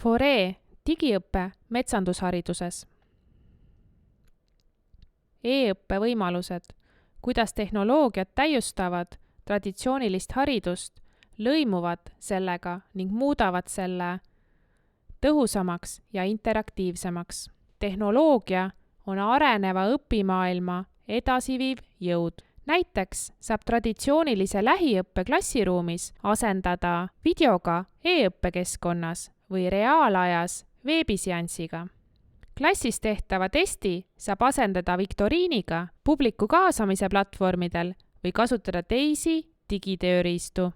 Fore digiõpe metsandushariduses. E-õppe võimalused, kuidas tehnoloogiad täiustavad traditsioonilist haridust, lõimuvad sellega ning muudavad selle tõhusamaks ja interaktiivsemaks. Tehnoloogia on areneva õpimaailma edasiviiv jõud. Näiteks saab traditsioonilise lähiõppe klassiruumis asendada videoga e-õppekeskkonnas või reaalajas veebiseansiga. Klassis tehtava testi saab asendada viktoriiniga publiku kaasamise platvormidel või kasutada teisi digitööriistu.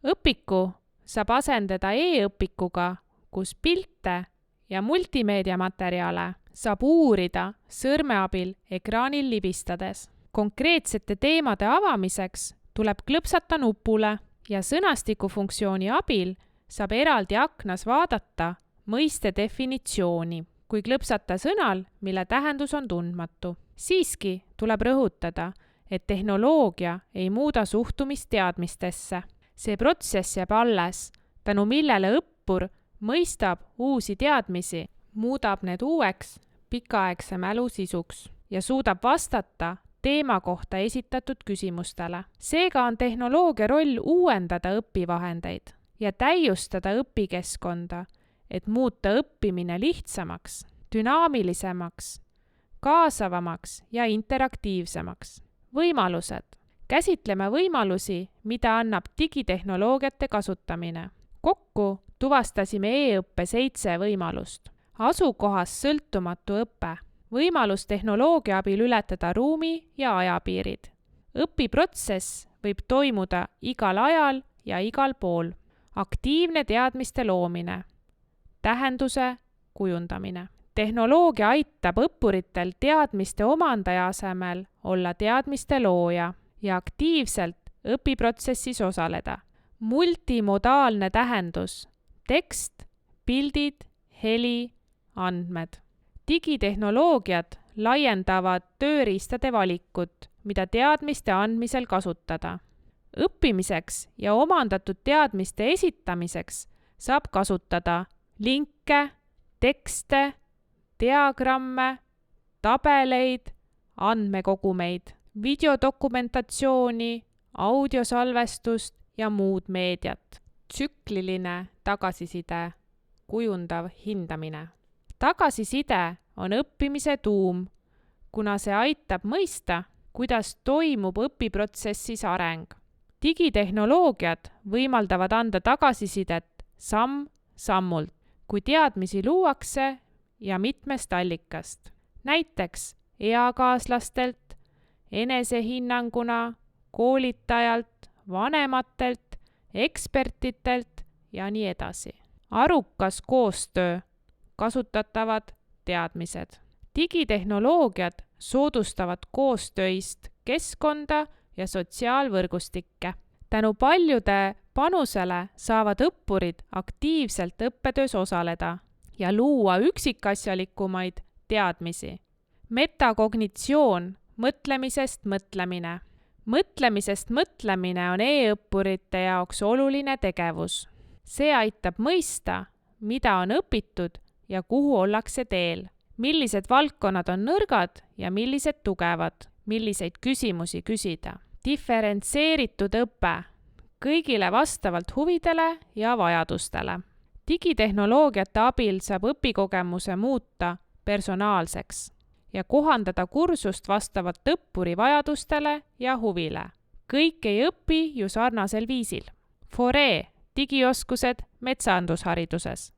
Õpiku saab asendada e-õpikuga, kus pilte ja multimeediamaterjale saab uurida sõrme abil ekraanil libistades. Konkreetsete teemade avamiseks tuleb klõpsata nupule ja sõnastikufunktsiooni abil saab eraldi aknas vaadata mõiste definitsiooni, kui klõpsata sõnal, mille tähendus on tundmatu. Siiski tuleb rõhutada, et tehnoloogia ei muuda suhtumist teadmistesse. See protsess jääb alles, tänu millele õppur mõistab uusi teadmisi, muudab need uueks pikaaegse mälu sisuks ja suudab vastata teema kohta esitatud küsimustele. Seega on tehnoloogia roll uuendada õpivahendeid ja täiustada õpikeskkonda, et muuta õppimine lihtsamaks, dünaamilisemaks, kaasavamaks ja interaktiivsemaks. Võimalused. Käsitleme võimalusi, mida annab digitehnoloogiate kasutamine. Kokku tuvastasime e-õppe 7 võimalust. Asukohast sõltumatu õpe. Võimalus tehnoloogia abil ületada ruumi ja ajapiirid. Õpiprotsess võib toimuda igal ajal ja igal pool. Aktiivne teadmiste loomine. Tähenduse kujundamine. Tehnoloogia aitab õppuritel teadmiste omandaja asemel olla teadmiste looja ja aktiivselt õpiprotsessis osaleda. Multimodaalne tähendus. Tekst, pildid, heli, andmed. Digitehnoloogiad laiendavad tööriistade valikut, mida teadmiste andmisel kasutada. Õppimiseks ja omandatud teadmiste esitamiseks saab kasutada linke, tekste, diagramme, tabeleid, andmekogumeid, videodokumentatsiooni, audiosalvestust ja muud meediat. Tsükliline tagasiside, kujundav hindamine. Tagasiside on õppimise tuum, kuna see aitab mõista, kuidas toimub õpiprotsessis areng. Digitehnoloogiad võimaldavad anda tagasisidet samm-sammult, kui teadmisi luuakse ja mitmest allikast. Näiteks eakaaslastelt, enesehinnanguna, koolitajalt, vanematelt, ekspertitelt ja nii edasi. Arukas koostöö, kasutatavad teadmised. Digitehnoloogiad soodustavad koostöist keskkonda ja sotsiaalvõrgustikke. Tänu paljude panusele saavad õppurid aktiivselt õppetöös osaleda ja luua üksikasjalikumaid teadmisi. Metakognitsioon, mõtlemisest mõtlemine. Mõtlemisest mõtlemine on e-õppurite jaoks oluline tegevus. See aitab mõista, mida on õpitud ja kuhu ollakse teel. Millised valdkonnad on nõrgad ja millised tugevad, milliseid küsimusi küsida. Diferentseeritud õpe, kõigile vastavalt huvidele ja vajadustele. Digitehnoloogiate abil saab õpikogemuse muuta personaalseks ja kohandada kursust vastavalt õppuri vajadustele ja huvile. Kõik ei õpi ju sarnasel viisil. Fore, digioskused metsandushariduses.